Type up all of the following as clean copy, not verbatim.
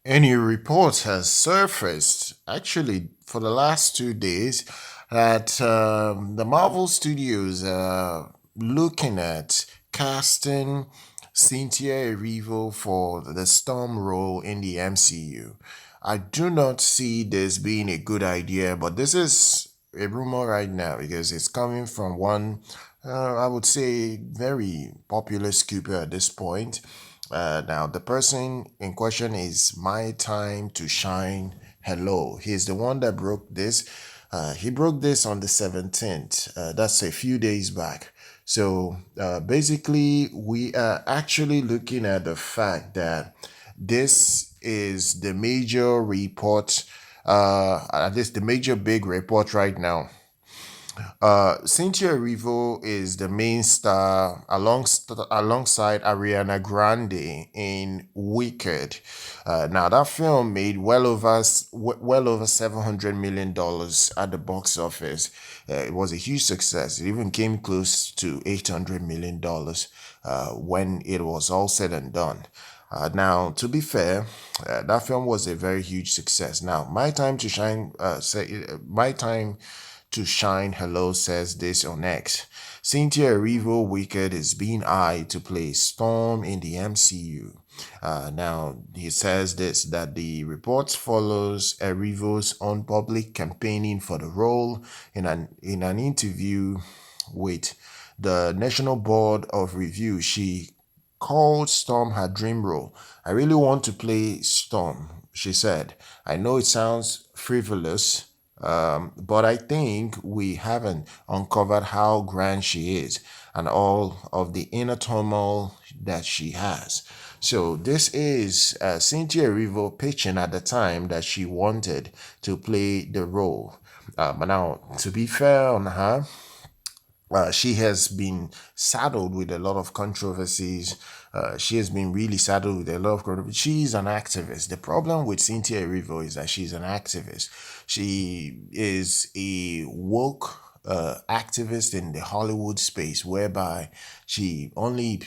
Any report has surfaced, actually, for the last 2 days, that the Marvel Studios are looking at casting Cynthia Erivo for the Storm role in the MCU. I do not see this being a good idea, but this is a rumor right now because it's coming from one, I would say, very popular scooper at this point. Now, the person in question is My Time to Shine Hello. He's the one that broke this. He broke this on the 17th. That's a few days back. So basically, we are actually looking at the fact that this is the major report, at least the major big report right now. Cynthia Erivo is the main star alongside Ariana Grande in Wicked. Now that film made well over $700 million at the box office. It was a huge success. It even came close to $800 million when it was all said and done. Now, to be fair, that film was a very huge success. Now, My Time to Shine Hello says this on X. Cynthia Erivo Wicked is being eyed to play Storm in the MCU. Now he says this that the report follows Erivo's own public campaigning for the role in an interview with the National Board of Review. She called Storm her dream role. I really want to play Storm, she said. I know it sounds frivolous, but I think we haven't uncovered how grand she is and all of the inner turmoil that she has. So this is Cynthia Erivo pitching at the time that she wanted to play the role. But now, to be fair on her, she has been saddled with a lot of controversies. She has been really saddled with a lot of controversies. She's an activist. The problem with Cynthia Erivo is that she's an activist. She is a woke activist in the Hollywood space, whereby she only,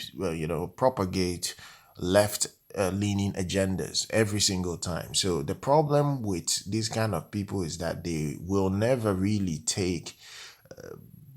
propagate left leaning agendas every single time. So the problem with these kind of people is that they will never really take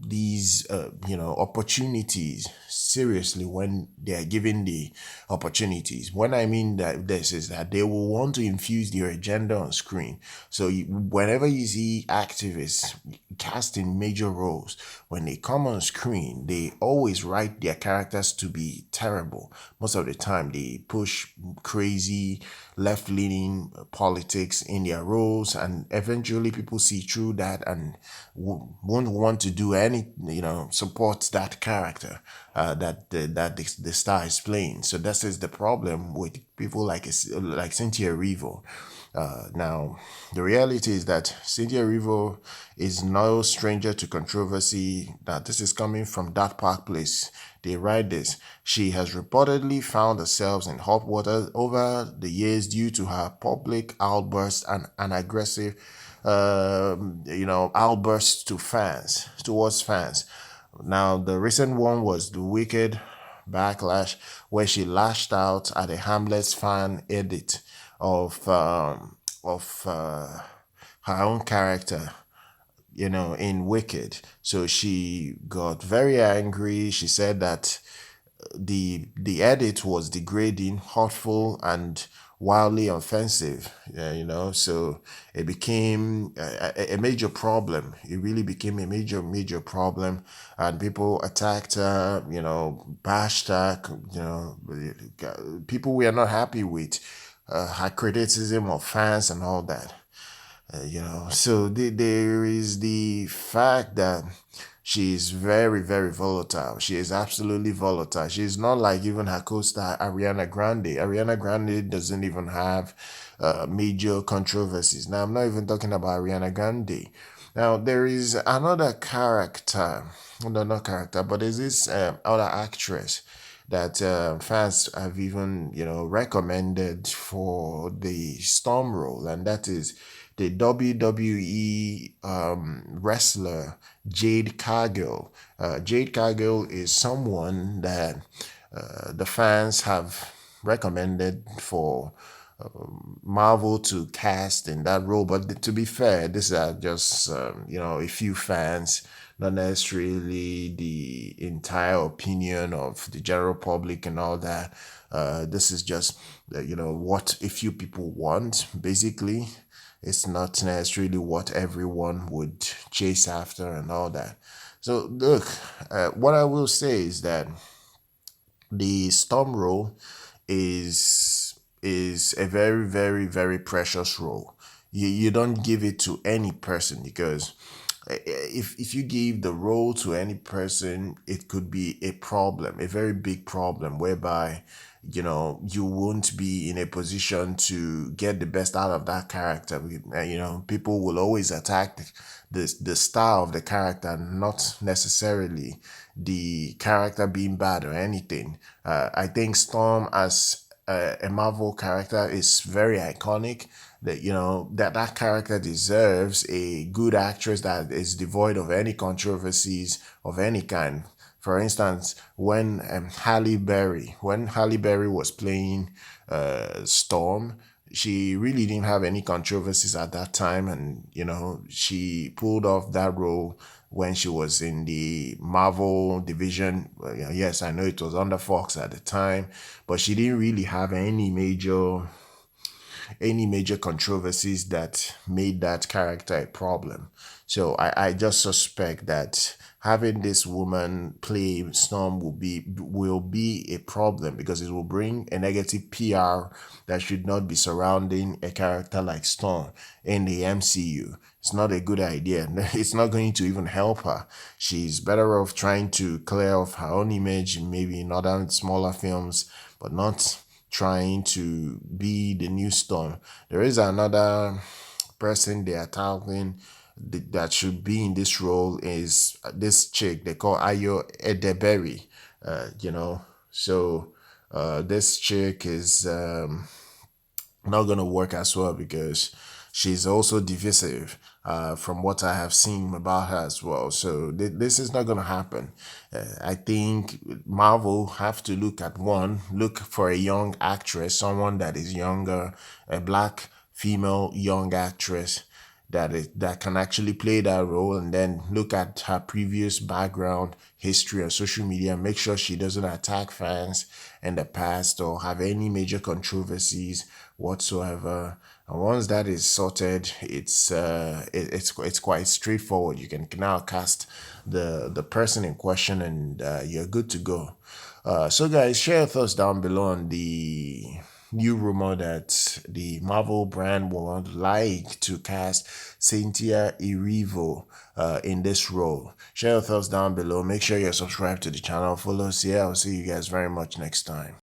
these opportunities seriously when they are given the opportunities. When I mean that this is that they will want to infuse their agenda on screen. So whenever you see activists casting major roles, when they come on screen, they always write their characters to be terrible. Most of the time they push crazy left-leaning politics in their roles, and eventually people see through that and won't want to do any, support that character that the star is playing. So this is the problem with people like Cynthia Erivo. Now, the reality is that Cynthia Erivo is no stranger to controversy. That this is coming from that Park Place. They write this. She has reportedly found herself in hot water over the years due to her public outbursts and an aggressive, outbursts towards fans. Now, the recent one was the Wicked backlash, where she lashed out at a Hamlet's fan edit of her own character, in Wicked. So she got very angry. She said that the edit was degrading, hurtful, and wildly offensive. So it became a major problem. It really became a major problem, and people attacked her. Bashed her. People we are not happy with her criticism of fans and all that. So there is the fact that she is very, very volatile. She is absolutely volatile. She's not like even her co-star Ariana Grande. Ariana Grande doesn't even have major controversies. Now, I'm not even talking about Ariana Grande. Now, there is another character, no, not character, but there's this other actress that fans have even, recommended for the Storm role, and that is the WWE wrestler Jade Cargill. Jade Cargill is someone that the fans have recommended for Marvel to cast in that role. But to be fair, these are just a few fans, not necessarily the entire opinion of the general public and all that. This is just what a few people want. Basically, it's not necessarily what everyone would chase after and all that. So look, what I will say is that the Storm role is a very, very, very precious role. You don't give it to any person, because if you give the role to any person, it could be a problem, a very big problem, whereby you won't be in a position to get the best out of that character. People will always attack the style of the character, not necessarily the character being bad or anything. I think Storm as a Marvel character is very iconic. That that character deserves a good actress that is devoid of any controversies of any kind. For instance, when Halle Berry was playing Storm, she really didn't have any controversies at that time, and she pulled off that role when she was in the Marvel division. Yes, I know it was under Fox at the time, but she didn't really have any major controversies that made that character a problem. So I just suspect that having this woman play Storm will be a problem, because it will bring a negative PR that should not be surrounding a character like Storm in the MCU. It's not a good idea. It's not going to even help her. She's better off trying to clear off her own image, maybe in other smaller films, but not trying to be the new Storm. There is another person they are touting that should be in this role, is this chick they call Ayo Edeberry. So this chick is not going to work as well, because she's also divisive, from what I have seen about her as well. So this is not going to happen. I think Marvel have to look for a young actress, someone that is younger, a black female young actress that can actually play that role, and then look at her previous background, history on social media, make sure she doesn't attack fans in the past or have any major controversies whatsoever. And once that is sorted, it's quite straightforward. You can now cast the person in question, and you're good to go. So guys, share your thoughts down below on the new rumor that the Marvel brand would like to cast Cynthia Erivo in this role. Share your thoughts down below. Make sure you're subscribed to the channel. Follow us here. I'll see you guys very much next time.